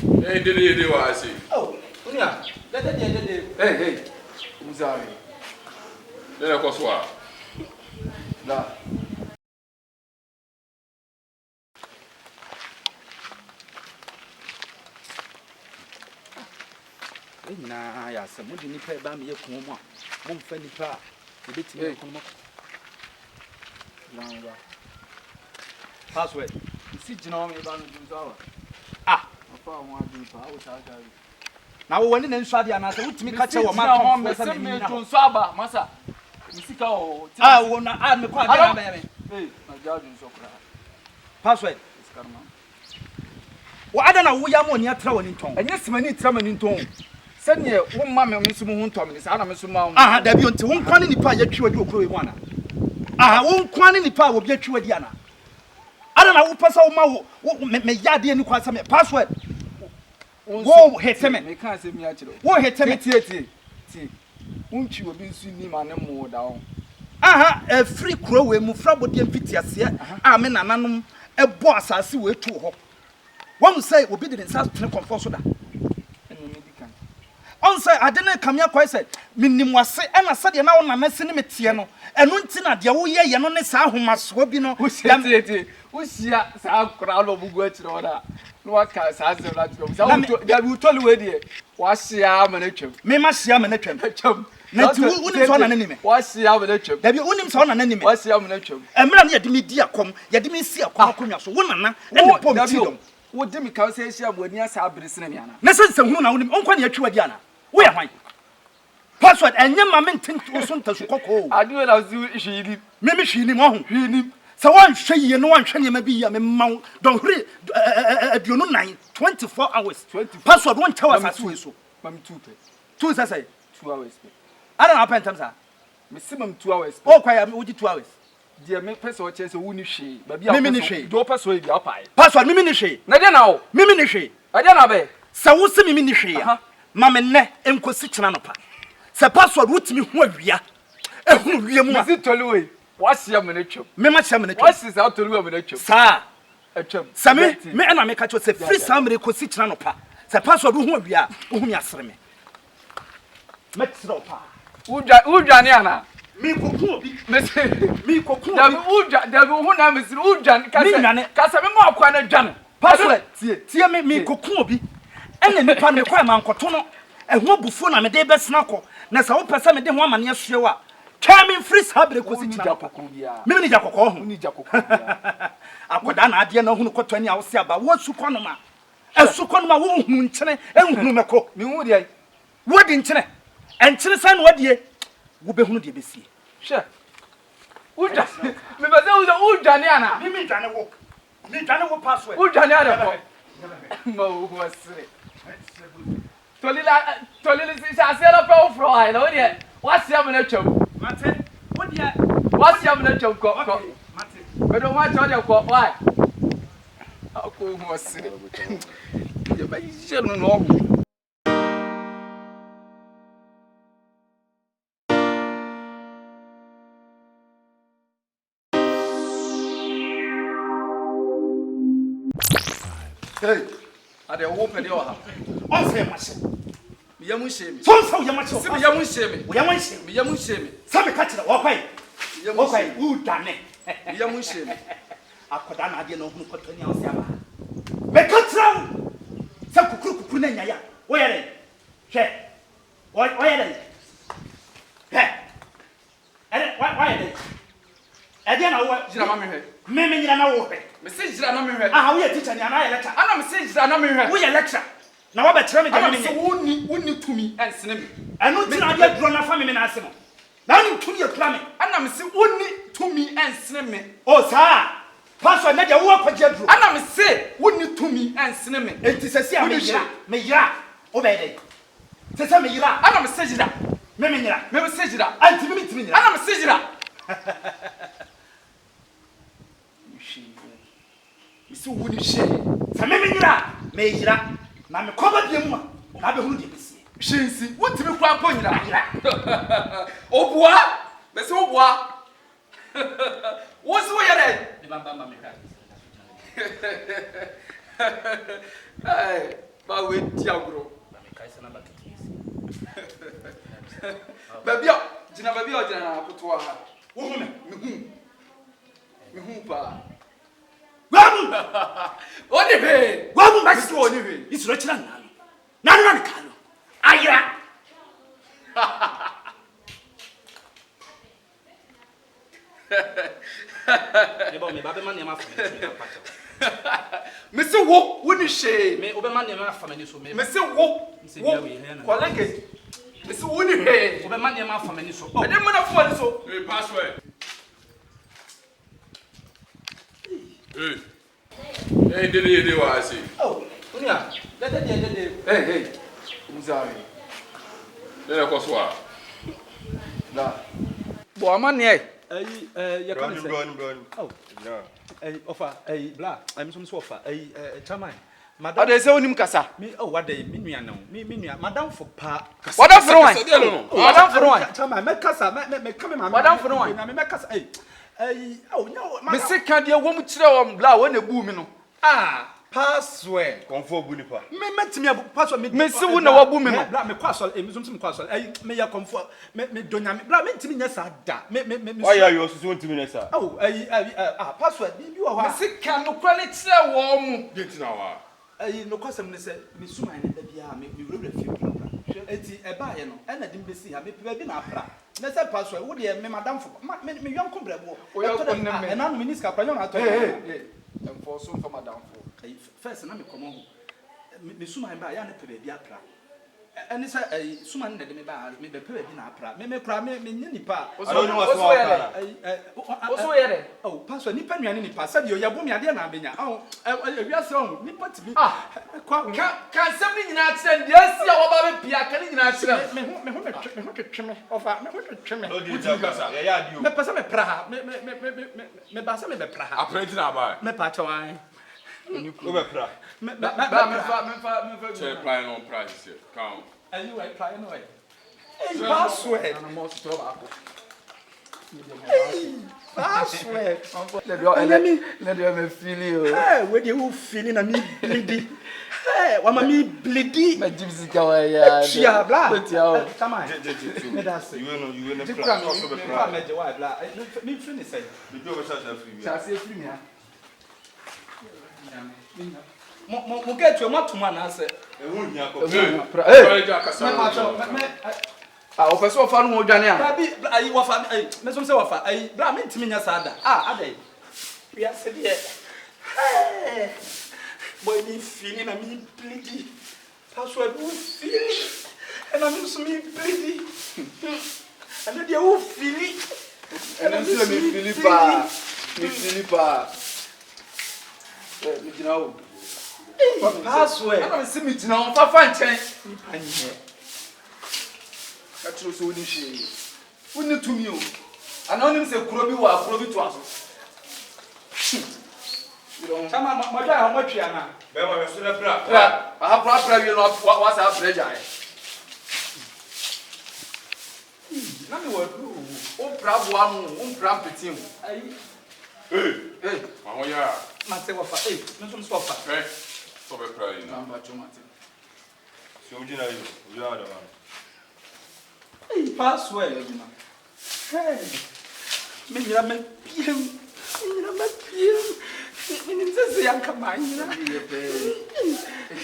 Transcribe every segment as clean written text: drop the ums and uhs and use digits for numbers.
Hey, did you I see? Oh, yeah. Hey. I'm sorry. Then of course what? No. Nah, yeah, somebody need to buy me a comma. One funny part. You did to come up. Password. You see, Genome about the Ah, I found one thing. Now, when in Sadia, and I said, "What me catch your man? I said, "Me to Saba, Massa." Misika, I will not add me quite. Hey, my judge is so cry. Password. Well, I don't know who you are on your throwing in tongue. And yes, many traveling in tongue. Send you one mamma, Miss Moon Thomas, and I'm a small. Ah, there be until one quantity pie at you at your crew one. Ah, one quantity pie will get you at Diana. I don't know who pass out my me yadi and quite some password. Whoa, hit me. They can't say me actually. Whoa, hit me. Won't you be seeing him and more down? Aha, a free crow with Mufrabo de Pitias here. I'm in an a boss. I see where two hop. One say, will be the insult to confess that. On say, I didn't come here quite said. Minim was say, and I said, you know, I'm messing with Tiano. And one thing at your year, you know, who must be no. Who's here? Some crowd of words or that. No cars has the last go. That will tell you where dear. What's the arm and a chump? Me must see a chum. Not to one an enemy. What's the arm and a chump? Have you owned him son an enemy? What's the arm and a chump? A man yet me dear come, yet me see a quackum, so one and what what Demi can say she would near Sabrina. Listen to whom I would uncle your Chuadiana. Where am I? Password and young mamma think to Suntas Coco. I do it as you she maybe she knew. So one shay and one shay may be a mount. Don't read you know 24 hours. 20 password won't tell us as so. Mammy 2 as I say 2 hours. I don't know how times maximum 2 hours. Oh, quite 2 hours. Dear me person chance woni hwe ba bia mimini do person e bia opai password mimini hwe na de na wo mimini hwe ade na be sa wo se mimini hwe ya ma me ne enkosi kina no pa se password wutimi hu awia ehunu wie mu a toluwe wahia me ne twem me ma hia me ne twem wasi sa toluwe me ne twem sa atwem sa me na me ka cho se free samre kosi kina no pa se password hu awia hu mi asere me metro pa udwane ana me koku obi me koku obi da bi hu na mesiri udwan kasa me ma akwa na dwan password tie me koku obi ene nipa me kwa mankoto no ehu bufu na me de besena ko na sa wo pese me de ho amane ahwe wa twa me free sabre ko si china kokko bia me ni jakokko ho ni jakokko bia akoda na ade na hu no koto ani a wo se aba wo su kono ma esu kono ma wo hu nkyene ehunu meko me hu de wo di nkyene enkyene san wo de wo be hunu de besie hwe uja me ba se uja ni ana mi dwane wo password uja ni ana ko ma wo wasire tolila si asela pa ofro ai no de wasi am na twam mate wo de wasi am na twam ko mate bedo ma cho de ko why ako mo wasire je ba yije no no hey ade wo pede o ha on say mache me yamu shemi so so yamache o me yamu shemi o yamu shemi me yamu shemi sabe ka kire wo kwai u dane me yamu shemi akoda na ade na ohunu kwato ni awse aba me ka kire sa kukuru na nya ya wo yere hwe wo yere he ade wo yere ade na wo jira ma me hwe me nyira na wo hwe me se jira na me hwe aha wo ye teacher ni ana ye lecture ana me se jira na me hwe wo ye lecture na wa be kire me de me se woni tumi ensene me eno ti na ade duro na fa me na ase mo na ni tumi ye kura me ana me se woni tumi ensene me o sa password na de wo akwaje duro ana me se woni tumi ensene me enti se sia me yira o be de se me yira ana me se jira me nyira me se jira anti me timi nyira ana me se jira isi woni hye sa me nyira me yira na me koba de mu na be hunu de bisi hyensi wotimi kwa ko nyira obua me se obua wo se wo yere di bamba me ka ba we di agro na me kai sana ba kitisi babia jina babia jina na akoto ha wo hu me hu pa wamu oni he wamu maxi oni he isuro chira nanu na ka no ayra Eba me ba be man e ma fa me na pacha me se wo woni hwe me obe man e ma fa me so me se wo kolege me se woni he obe man e ma fa me so me dem na fo ni so Hey, password. Hey, did I see? oh unia dede hey mzari Then I go swap. da bo amane ai ya kan say Brown. oh No. offer bla I'm some offer chairman ade se onim kasa me oh what day me nua no me nua madam for pa Madam for one. No. Madam for one. chairman me kasa me come ma Madam for one. na me kasa oh no me se ka de wo mu kire wo bla wo na bu mi no password Confo bunipa. me metimi password me se wo na wabu mi no bla me kwasol me zum kwasol me ya comfort me donya me bla me ntimi nya sa da me Why are you so ntimi nesa? oh password bi wo me ha se ka no kwa ne kire wo mu Get now. no kwasem ne se me suma ne da bia me wura fi wura eti eba ye no e na dim besi ha me pe bi na apra na se password wo de me madam for me yon ko brabo O ya ko ne me. e na no miniska pra yon ato hey enforce for madam for first na me komo ho me suma ba ya ne pe bi apra eni se suma ne de me ba me be pe bi na apra me kura me nyani pa I don't know what's wrong. oso ye de oh pastor nipa nuane nipa sabi o yabo me ade na abenya oh ewiase on nipa tibi kwa ka sem ni nyina kire de asi a wo ba be pia ka ni nyina kire me twetwe ofa me twetwe me No di kasa. Ya ya di me pesa me pra ha me ba sa me be pra ha Apprenti na ba. me pa chawan O be pra. me ba me fa Check plan on price here. Count. ayi wa pra no e password na mo so ba ko password let you me feel you we dey who feeling na me bleedy wa ma me bleedy me gypsy ka wa ya chia bla betia o come on Je. me da say You no Dikra pra. me Also be me pra. me je wa bla me free ni say The job is such a free. cha se free me ha mo get you mo tuma na say E hu nya ko. hey Hey, Jack, me ma cho me o person fa no odwane a Babi ayi wafa ayi me som say wafa ayi bla me ntimi nya sada adai we are said here boy me feeling na me bleedy password who feeling and I'm so me bleedy and they who feeling and I'm still me Philippa me gina o password ana me se me gina o fa nchen anye ka tro so woni hwe woni tumi o ana onim se kuro bi wa kuro bi to aso chama mo ja ho matwa na Be ma be so na pra. ha pra wi no wa sa preja e na me wa du o pra boa mu o pra petim ayi Hey, ma ho ya. ma say wafa me som so wafa Hey, so be pray na now. ba chomate So you know you are the man. password hey me nyira me piem me nim se ya kama nyira ye pe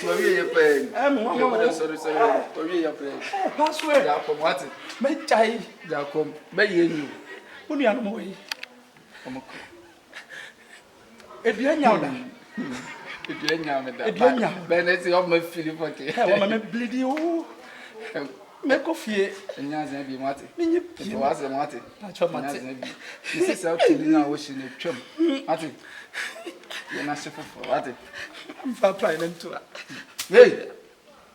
to wi ye pe mo sorry to wi ye pe password ja ko mate me chai ja ko be ye ni unu anu mo yi omako edua nya oda edua nya me da Edua nya. be na si o ma Philippa ke wa ma me bleedy o me ko fie nya zan bi mate me nye to piem wa se mate na cho nya mate zan bi ni se sa kili na wo shi ne twam mate ye na se fofo mate fa apply na ntua hey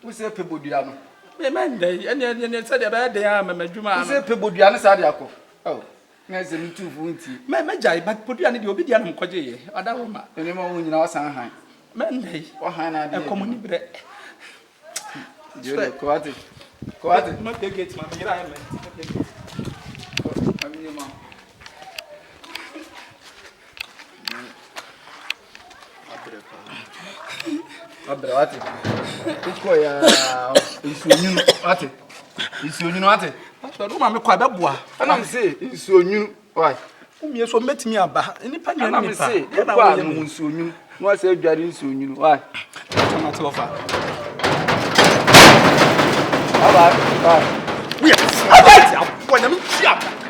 wo se pe bodua no me man dai ene se de ba de ya me madwuma wo se no pe bodua no sa de akọ oh na se mi tu fu nti me jai but podua ne de obi dia no mkwaje ye ada wo ma ene ma wo nyina wa san han man dai wa han na de e komuni bre Jole ko ate ma de gate ma mira ya me ami ma Abra wate. Uko ya isuonyunu wate. Isuonyunu wate. So do ma me kwa beboa. Ana me say isuonyunu. Why? Umie so metimi aba. Nipa nya Ana me say na wo no isuonyunu. No ase adware isuonyunu. Why? Tama te ofa. Bye bye. We are. Abati. Wanya me chia.